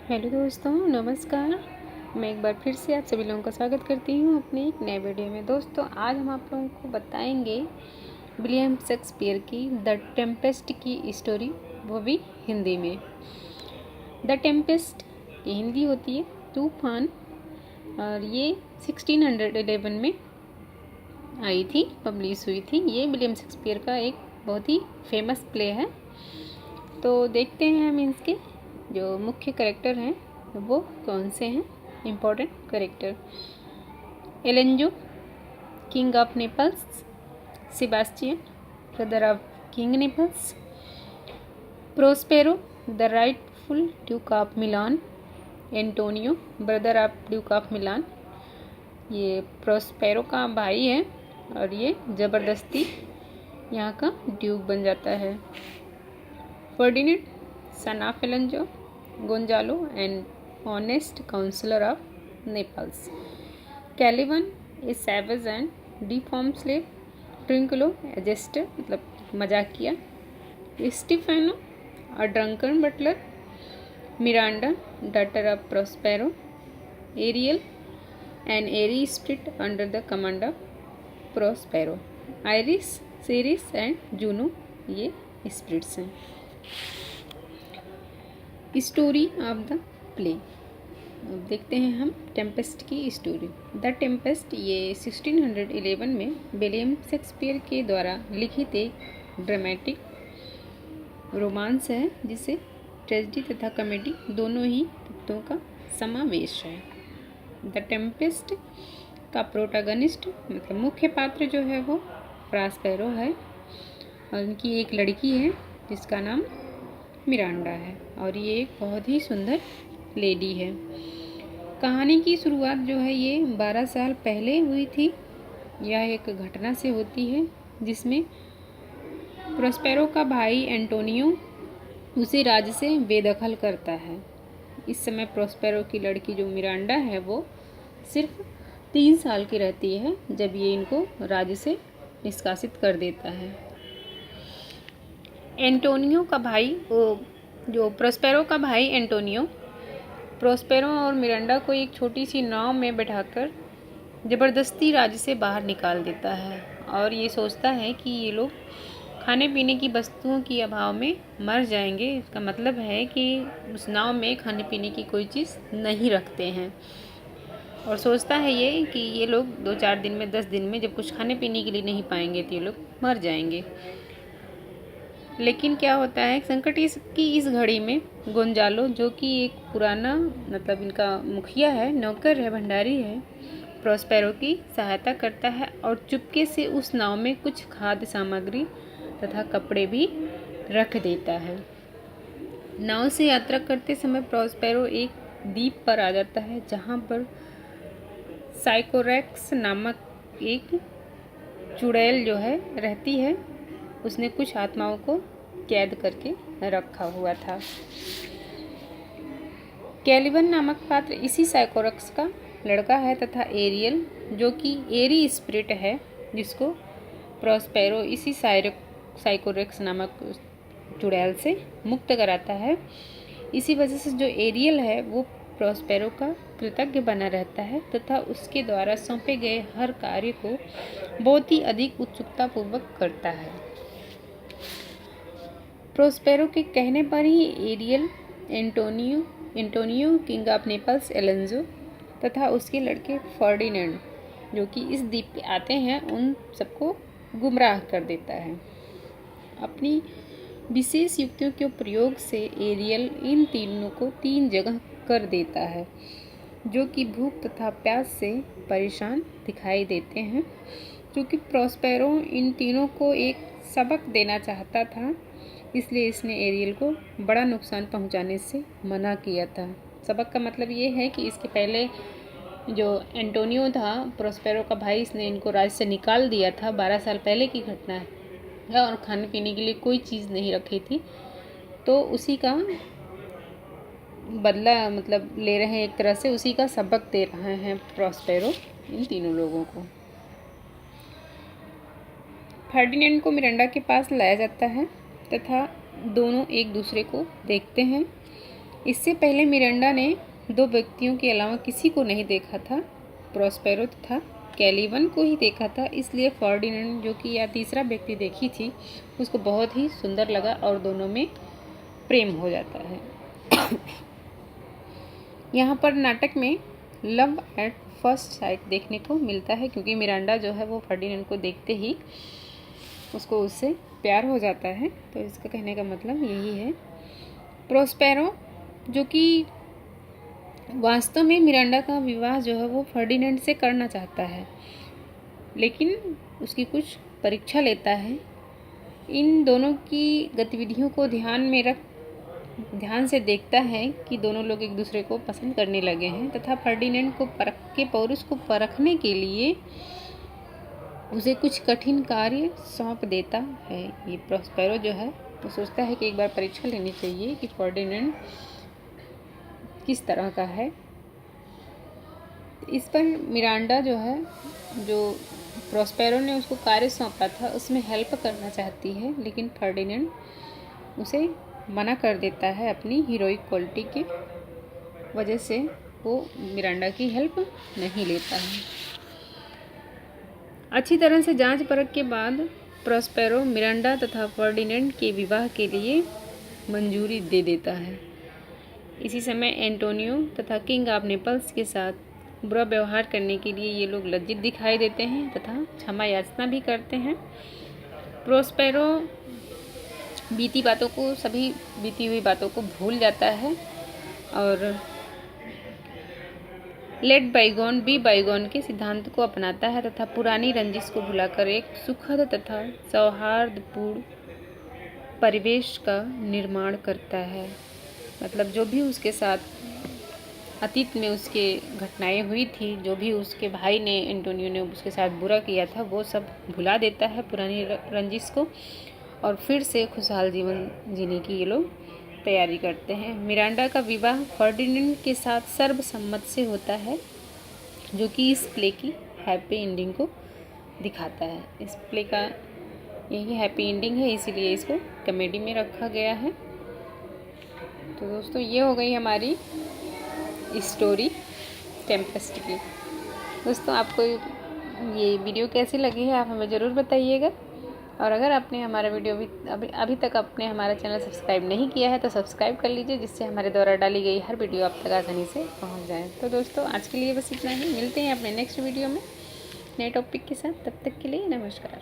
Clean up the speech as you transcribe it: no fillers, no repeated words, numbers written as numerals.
Hello दोस्तों, नमस्कार। मैं एक बार फिर से आप सभी लोगों का स्वागत करती हूँ अपने एक नए वीडियो में। दोस्तों, आज हम आप लोगों को बताएंगे विलियम शेक्सपियर की द टेम्पेस्ट की स्टोरी, वो भी हिंदी में। द टेम्पेस्ट की हिंदी होती है तूफान, और ये 1611 में आई थी, पब्लिश हुई थी। ये विलियम शेक्सपियर का एक बहुत ही फेमस प्ले है। तो देखते हैं हम इसके जो मुख्य कैरेक्टर हैं वो कौन से हैं, important character. Alonso, king of Naples. Sebastian, brother of king Naples. Prospero, the rightful duke of Milan. Antonio, brother of duke of Milan. ये प्रोस्पेरो का भाई है और ये ज़बरदस्ती यहाँ का ड्यूक बन जाता है। Ferdinand, son of Alonso, Gonzalo and honest counsellor of Naples. Caliban, a savage and deform slave. Trinculo, a jester मतलब मजाकिया। Stephano, a drunken butler. Miranda, daughter of Prospero. Ariel, an airy spirit under the command of Prospero. Iris, Ceres and Juno, ये spirits हैं। Story of the play, अब देखते हैं हम Tempest की story. The Tempest ये 1611 में विलियम शेक्सपियर के द्वारा लिखित एक ड्रामेटिक रोमांस है, जिसे ट्रेजेडी तथा कॉमेडी दोनों ही तत्वों का समावेश है। द टेम्पेस्ट का प्रोटैगनिस्ट मतलब मुख्य पात्र जो है वो प्रोस्पेरो है, और उनकी एक लड़की है जिसका नाम मिरांडा है, और ये एक बहुत ही सुंदर लेडी है। कहानी की शुरुआत जो है ये 12 साल पहले हुई थी। यह एक घटना से होती है जिसमें प्रोस्पेरो का भाई एंटोनियो उसे राज्य से बेदखल करता है। इस समय प्रोस्पेरो की लड़की जो मिरांडा है वो सिर्फ 3 साल की रहती है जब ये इनको राज्य से निष्कासित कर देता है। एंटोनियो का भाई जो प्रोस्पेरो का भाई एंटोनियो प्रोस्पेरो और मिरांडा को एक छोटी सी नाव में बैठाकर ज़बरदस्ती राज्य से बाहर निकाल देता है, और ये सोचता है कि ये लोग खाने पीने की वस्तुओं के अभाव में मर जाएंगे। इसका मतलब है कि उस नाव में खाने पीने की कोई चीज़ नहीं रखते हैं, और सोचता है ये कि ये लोग 2-4 दिन में 10 दिन में जब कुछ खाने पीने के लिए नहीं पाएंगे तो ये लोग मर जाएंगे। लेकिन क्या होता है, संकट की इस घड़ी में गोंजालो, जो कि एक पुराना मतलब इनका मुखिया है, नौकर है, भंडारी है, प्रोस्पेरो की सहायता करता है और चुपके से उस नाव में कुछ खाद्य सामग्री तथा कपड़े भी रख देता है। नाव से यात्रा करते समय प्रोस्पेरो एक द्वीप पर आ जाता है जहाँ पर साइकोरेक्स नामक एक चुड़ैल जो है रहती है। उसने कुछ आत्माओं को कैद करके रखा हुआ था। कैलिवन नामक पात्र इसी साइकोरेक्स का लड़का है तथा एरियल, जो कि एरी स्पिरिट है, जिसको प्रोस्पेरो इसी साइकोरेक्स नामक चुड़ैल से मुक्त कराता है। इसी वजह से जो एरियल है वो प्रोस्पेरो का कृतज्ञ बना रहता है तथा उसके द्वारा सौंपे गए हर कार्य को बहुत ही अधिक उत्सुकतापूर्वक करता है। प्रोस्पेरो के कहने पर ही Ariel Antonio king of Naples Alonso तथा उसके लड़के फर्डिनेंड, जो कि इस द्वीप पे आते हैं, उन सबको गुमराह कर देता है। अपनी विशेष युक्तियों के प्रयोग से एरियल इन तीनों को 3 जगह कर देता है, जो कि भूख तथा प्यास से परेशान दिखाई देते हैं। क्योंकि प्रोस्पेरो इन तीनों को एक सबक देना चाहता था, इसलिए इसने एरियल को बड़ा नुकसान पहुंचाने से मना किया था। सबक का मतलब ये है कि इसके पहले जो एंटोनियो था, प्रोस्पेरो का भाई, इसने इनको राज्य से निकाल दिया था। 12 साल पहले की घटना है, और खाने पीने के लिए कोई चीज़ नहीं रखी थी, तो उसी का बदला मतलब ले रहे हैं, एक तरह से उसी का सबक दे रहे हैं प्रोस्पेरो इन तीनों लोगों को। फर्डिनेंड को मिरांडा के पास लाया जाता है तथा दोनों एक दूसरे को देखते हैं। इससे पहले मिरांडा ने 2 व्यक्तियों के अलावा किसी को नहीं देखा था, प्रॉस्पेरो तथा कैलिवन को ही देखा था। इसलिए फर्डिनेंड, जो कि यह तीसरा व्यक्ति देखी थी, उसको बहुत ही सुंदर लगा और दोनों में प्रेम हो जाता है। यहाँ पर नाटक में लव एट फर्स्ट साइट देखने को मिलता है, क्योंकि मिरांडा जो है वो फर्डिनेंड को देखते ही उसको उससे प्यार हो जाता है। तो इसका कहने का मतलब यही है। प्रॉस्पेरो, जो कि वास्तव में मिरांडा का विवाह जो है वो फर्डिनेंड से करना चाहता है, लेकिन उसकी कुछ परीक्षा लेता है। इन दोनों की गतिविधियों को ध्यान से देखता है कि दोनों लोग एक दूसरे को पसंद करने लगे हैं, तथा फर्डिनेंड को पौरुष को परखने के लिए उसे कुछ कठिन कार्य सौंप देता है। ये प्रॉस्पेरो जो है वो सोचता है कि एक बार परीक्षा लेनी चाहिए कि फर्डिनेंड किस तरह का है। इस पर मिरांडा जो है, जो प्रॉस्पेरो ने उसको कार्य सौंपा था, उसमें हेल्प करना चाहती है, लेकिन फर्डिनेंड उसे मना कर देता है। अपनी हीरोइक क्वालिटी की वजह से वो मिरांडा की हेल्प नहीं लेता है। अच्छी तरह से जांच परख के बाद प्रॉस्पेरो मिरांडा तथा फर्डिनेंड के विवाह के लिए मंजूरी दे देता है। इसी समय एंटोनियो तथा किंग ऑफ नेपल्स के साथ बुरा व्यवहार करने के लिए ये लोग लज्जित दिखाई देते हैं तथा क्षमा याचना भी करते हैं। प्रॉस्पेरो सभी बीती हुई बातों को भूल जाता है और लेट बाइगॉन बी बाइगॉन के सिद्धांत को अपनाता है तथा पुरानी रंजिश को भुलाकर एक सुखद तथा सौहार्दपूर्ण परिवेश का निर्माण करता है। मतलब जो भी उसके साथ अतीत में उसके घटनाएं हुई थी, जो भी उसके भाई ने, एंटोनियो ने उसके साथ बुरा किया था, वो सब भुला देता है पुरानी रंजिश को, और फिर से खुशहाल जीवन जीने की ये लोग तैयारी करते हैं। मिरांडा का विवाह फर्डिनेंड के साथ सर्वसम्मत से होता है, जो कि इस प्ले की हैप्पी एंडिंग को दिखाता है। इस प्ले का यही हैप्पी एंडिंग है, इसीलिए इसको कॉमेडी में रखा गया है। तो दोस्तों, ये हो गई हमारी स्टोरी टेम्पेस्ट की। दोस्तों, आपको ये वीडियो कैसी लगी है आप हमें ज़रूर बताइएगा, और अगर आपने हमारा वीडियो अभी तक आपने हमारा चैनल सब्सक्राइब नहीं किया है तो सब्सक्राइब कर लीजिए, जिससे हमारे द्वारा डाली गई हर वीडियो आप तक आसानी से पहुंच जाए। तो दोस्तों, आज के लिए बस इतना ही। मिलते हैं अपने नेक्स्ट वीडियो में नए टॉपिक के साथ। तब तक के लिए नमस्कार।